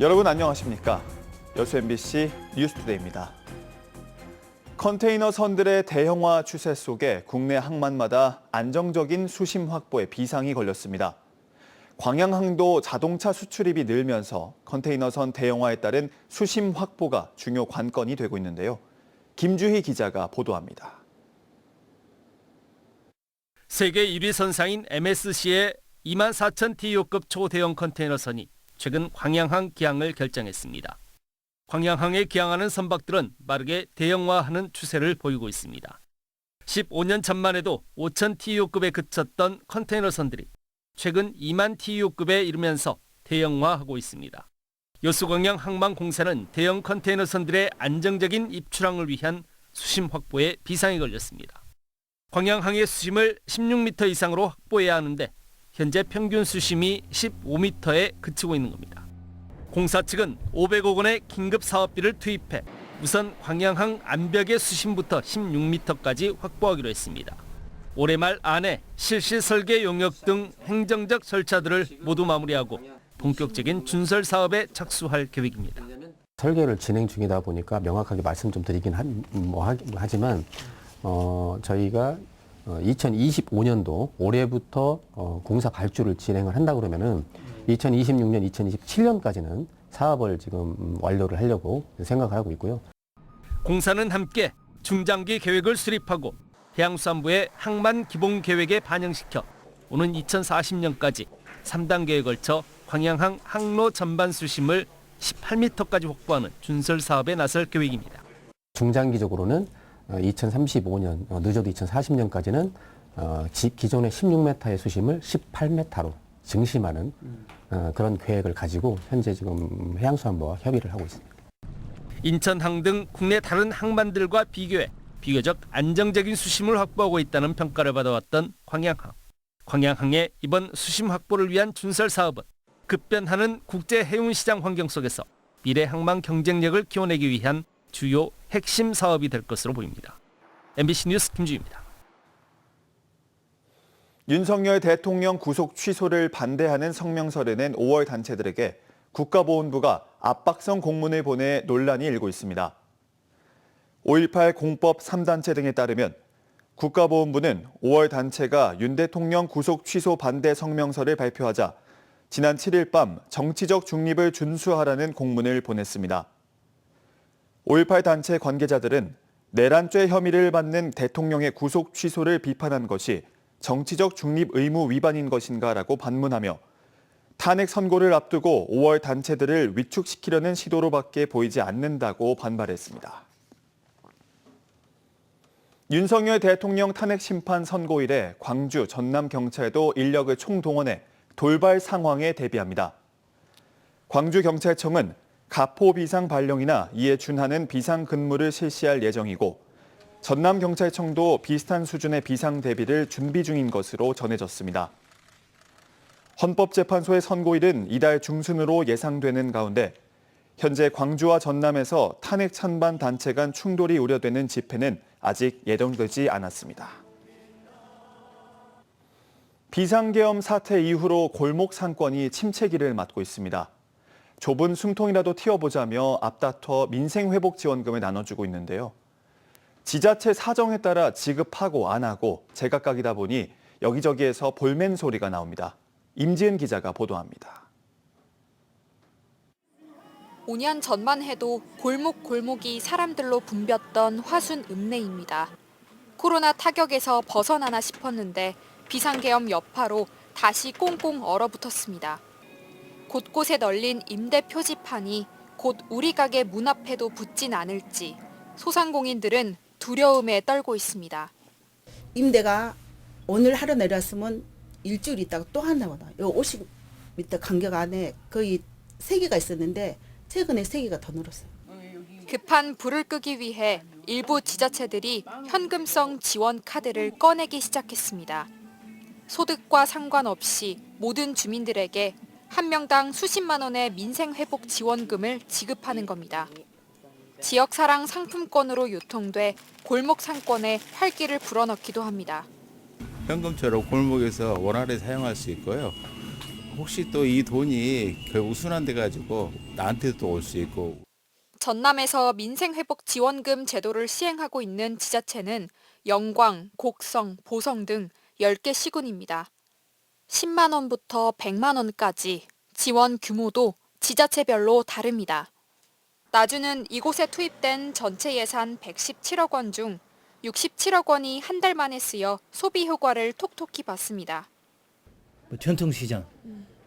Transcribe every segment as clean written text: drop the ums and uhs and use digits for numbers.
여러분 안녕하십니까? 여수 MBC 뉴스투데이입니다. 컨테이너 선들의 대형화 추세 속에 국내 항만마다 안정적인 수심 확보에 비상이 걸렸습니다. 광양항도 자동차 수출입이 늘면서 컨테이너 선 대형화에 따른 수심 확보가 중요 관건이 되고 있는데요. 김주희 기자가 보도합니다. 세계 1위 선상인 MSC의 24,000 TEU급 초대형 컨테이너 선이 최근 광양항 기항을 결정했습니다. 광양항에 기항하는 선박들은 빠르게 대형화하는 추세를 보이고 있습니다. 15년 전만 해도 5,000 TEU급에 그쳤던 컨테이너 선들이 최근 2만 TEU급에 이르면서 대형화하고 있습니다. 여수광양 항만공사는 대형 컨테이너 선들의 안정적인 입출항을 위한 수심 확보에 비상이 걸렸습니다. 광양항의 수심을 16m 이상으로 확보해야 하는데 현재 평균 수심이 15m에 그치고 있는 겁니다. 공사 측은 500억 원의 긴급 사업비를 투입해 우선 광양항 안벽의 수심부터 16m까지 확보하기로 했습니다. 올해 말 안에 실시 설계 용역 등 행정적 절차들을 모두 마무리하고 본격적인 준설 사업에 착수할 계획입니다. 설계를 진행 중이다 보니까 명확하게 말씀 좀 드리긴 하지만 저희가 2025년도 올해부터 공사 발주를 진행을 한다 그러면은 2026년, 2027년까지는 사업을 지금 완료를 하려고 생각을 하고 있고요. 공사는 함께 중장기 계획을 수립하고 해양수산부의 항만 기본 계획에 반영시켜 오는 2040년까지 3단계에 걸쳐 광양항 항로 전반 수심을 18m까지 확보하는 준설 사업에 나설 계획입니다. 중장기적으로는 2035년, 늦어도 2040년까지는 기존의 16m의 수심을 18m로 증심하는 그런 계획을 가지고 현재 지금 해양수산부와 협의를 하고 있습니다. 인천항 등 국내 다른 항만들과 비교해 비교적 안정적인 수심을 확보하고 있다는 평가를 받아왔던 광양항. 광양항의 이번 수심 확보를 위한 준설 사업은 급변하는 국제 해운시장 환경 속에서 미래 항만 경쟁력을 키워내기 위한 주요 핵심 사업이 될 것으로 보입니다. MBC 뉴스 김주희입니다. 윤석열 대통령 구속 취소를 반대하는 성명서를 낸 5월 단체들에게 국가보훈부가 압박성 공문을 보내 논란이 일고 있습니다. 5.18 공법 3단체 등에 따르면 국가보훈부는 5월 단체가 윤 대통령 구속 취소 반대 성명서를 발표하자 지난 7일 밤 정치적 중립을 준수하라는 공문을 보냈습니다. 5.18 단체 관계자들은 내란죄 혐의를 받는 대통령의 구속 취소를 비판한 것이 정치적 중립 의무 위반인 것인가라고 반문하며 탄핵 선고를 앞두고 5월 단체들을 위축시키려는 시도로밖에 보이지 않는다고 반발했습니다. 윤석열 대통령 탄핵 심판 선고일에 광주, 전남 경찰도 인력을 총동원해 돌발 상황에 대비합니다. 광주경찰청은 가포 비상 발령이나 이에 준하는 비상 근무를 실시할 예정이고 전남경찰청도 비슷한 수준의 비상 대비를 준비 중인 것으로 전해졌습니다. 헌법재판소의 선고일은 이달 중순으로 예상되는 가운데 현재 광주와 전남에서 탄핵 찬반 단체 간 충돌이 우려되는 집회는 아직 예정되지 않았습니다. 비상계엄 사태 이후로 골목 상권이 침체기를 맞고 있습니다. 좁은 숨통이라도 틔워보자며 앞다퉈 민생회복 지원금을 나눠주고 있는데요. 지자체 사정에 따라 지급하고 안 하고 제각각이다 보니 여기저기에서 볼멘 소리가 나옵니다. 임지은 기자가 보도합니다. 5년 전만 해도 골목골목이 사람들로 붐볐던 화순 읍내입니다. 코로나 타격에서 벗어나나 싶었는데 비상계엄 여파로 다시 꽁꽁 얼어붙었습니다. 곳곳에 널린 임대 표지판이 곧 우리 가게 문 앞에도 붙진 않을지 소상공인들은 두려움에 떨고 있습니다. 임대가 오늘 하루 내렸으면 일주일 있다가 또 하나 오다. 요 50m 간격 안에 거의 3개가 있었는데 최근에 3개가 더 늘었어요. 급한 불을 끄기 위해 일부 지자체들이 현금성 지원 카드를 꺼내기 시작했습니다. 소득과 상관없이 모든 주민들에게 한 명당 수십만 원의 민생회복 지원금을 지급하는 겁니다. 지역사랑 상품권으로 유통돼 골목 상권에 활기를 불어넣기도 합니다. 현금처럼 골목에서 원활히 사용할 수 있고요. 혹시 또 이 돈이 결국 순환돼 가지고 나한테 또 올 수 있고. 전남에서 민생회복 지원금 제도를 시행하고 있는 지자체는 영광, 곡성, 보성 등 10개 시군입니다. 10만 원부터 100만 원까지 지원 규모도 지자체별로 다릅니다. 나주는 이곳에 투입된 전체 예산 117억 원 중 67억 원이 한 달 만에 쓰여 소비 효과를 톡톡히 봤습니다. 전통시장,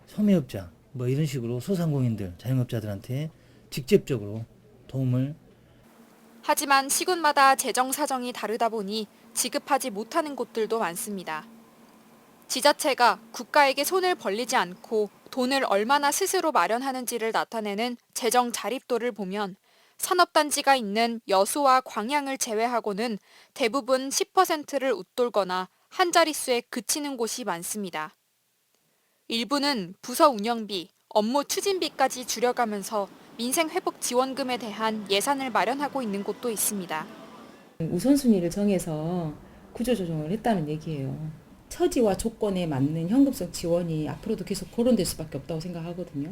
소매업자 이런 식으로 소상공인들, 자영업자들한테 직접적으로 도움을. 하지만 시군마다 재정 사정이 다르다 보니 지급하지 못하는 곳들도 많습니다. 지자체가 국가에게 손을 벌리지 않고 돈을 얼마나 스스로 마련하는지를 나타내는 재정 자립도를 보면 산업단지가 있는 여수와 광양을 제외하고는 대부분 10%를 웃돌거나 한 자릿수에 그치는 곳이 많습니다. 일부는 부서 운영비, 업무 추진비까지 줄여가면서 민생회복지원금에 대한 예산을 마련하고 있는 곳도 있습니다. 우선순위를 정해서 구조조정을 했다는 얘기예요. 처지와 조건에 맞는 현금성 지원이 앞으로도 계속 거론될 수밖에 없다고 생각하거든요.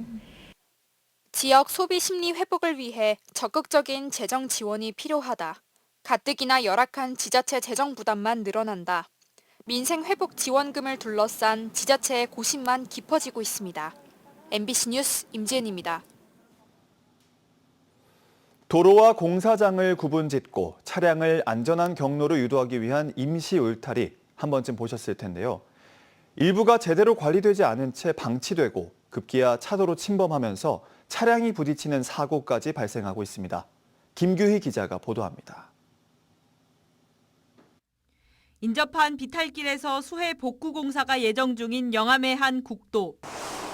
지역 소비 심리 회복을 위해 적극적인 재정 지원이 필요하다. 가뜩이나 열악한 지자체 재정 부담만 늘어난다. 민생회복 지원금을 둘러싼 지자체의 고심만 깊어지고 있습니다. MBC 뉴스 임지은입니다. 도로와 공사장을 구분짓고 차량을 안전한 경로로 유도하기 위한 임시 울타리 한 번쯤 보셨을 텐데요. 일부가 제대로 관리되지 않은 채 방치되고 급기야 차도로 침범하면서 차량이 부딪히는 사고까지 발생하고 있습니다. 김규희 기자가 보도합니다. 인접한 비탈길에서 수해 복구 공사가 예정 중인 영암의 한 국도.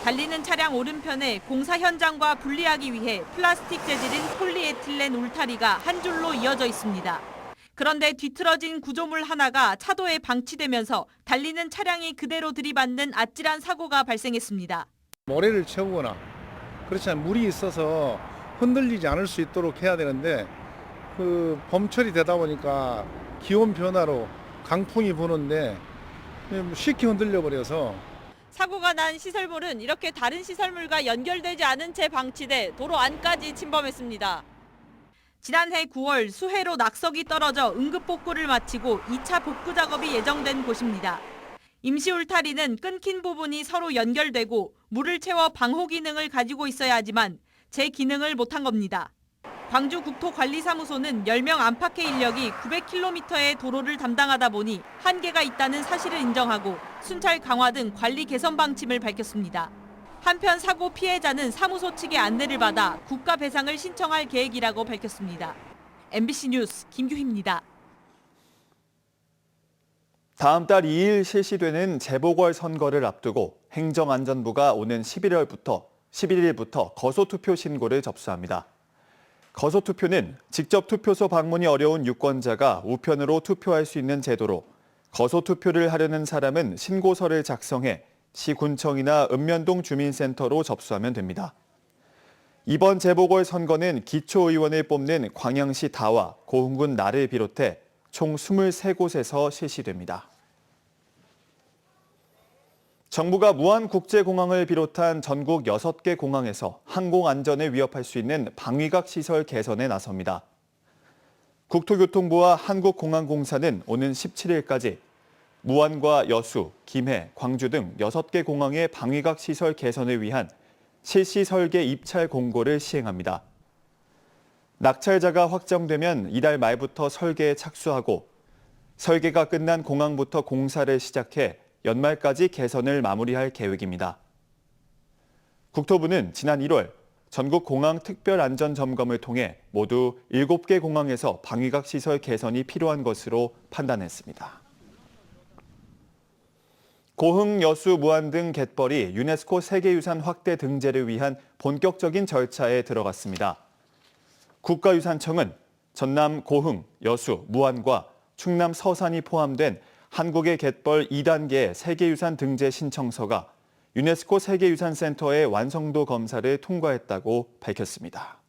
달리는 차량 오른편에 공사 현장과 분리하기 위해 플라스틱 재질인 폴리에틸렌 울타리가 한 줄로 이어져 있습니다. 그런데 뒤틀어진 구조물 하나가 차도에 방치되면서 달리는 차량이 그대로 들이받는 아찔한 사고가 발생했습니다. 모래를 채우거나 그렇지 않으면 물이 있어서 흔들리지 않을 수 있도록 해야 되는데 봄철이 되다 보니까 기온 변화로 강풍이 부는데 쉽게 흔들려 버려서. 사고가 난 시설물은 이렇게 다른 시설물과 연결되지 않은 채 방치돼 도로 안까지 침범했습니다. 지난해 9월 수해로 낙석이 떨어져 응급 복구를 마치고 2차 복구 작업이 예정된 곳입니다. 임시 울타리는 끊긴 부분이 서로 연결되고 물을 채워 방호 기능을 가지고 있어야 하지만 제 기능을 못한 겁니다. 광주국토관리사무소는 10명 안팎의 인력이 900km의 도로를 담당하다 보니 한계가 있다는 사실을 인정하고 순찰 강화 등 관리 개선 방침을 밝혔습니다. 한편 사고 피해자는 사무소 측의 안내를 받아 국가 배상을 신청할 계획이라고 밝혔습니다. MBC 뉴스 김규희입니다. 다음 달 2일 실시되는 재보궐선거를 앞두고 행정안전부가 오는 11일부터 거소투표 신고를 접수합니다. 거소투표는 직접 투표소 방문이 어려운 유권자가 우편으로 투표할 수 있는 제도로 거소투표를 하려는 사람은 신고서를 작성해 시군청이나 읍면동 주민센터로 접수하면 됩니다. 이번 재보궐선거는 기초의원을 뽑는 광양시 다와 고흥군 나를 비롯해 총 23곳에서 실시됩니다. 정부가 무안국제공항을 비롯한 전국 6개 공항에서 항공안전을 위협할 수 있는 방위각 시설 개선에 나섭니다. 국토교통부와 한국공항공사는 오는 17일까지 무안과 여수, 김해, 광주 등 6개 공항의 방위각 시설 개선을 위한 실시 설계 입찰 공고를 시행합니다. 낙찰자가 확정되면 이달 말부터 설계에 착수하고 설계가 끝난 공항부터 공사를 시작해 연말까지 개선을 마무리할 계획입니다. 국토부는 지난 1월 전국 공항 특별안전점검을 통해 모두 7개 공항에서 방위각 시설 개선이 필요한 것으로 판단했습니다. 고흥, 여수, 무안 등 갯벌이 유네스코 세계유산 확대 등재를 위한 본격적인 절차에 들어갔습니다. 국가유산청은 전남 고흥, 여수, 무안과 충남 서산이 포함된 한국의 갯벌 2단계 세계유산 등재 신청서가 유네스코 세계유산센터의 완성도 검사를 통과했다고 밝혔습니다.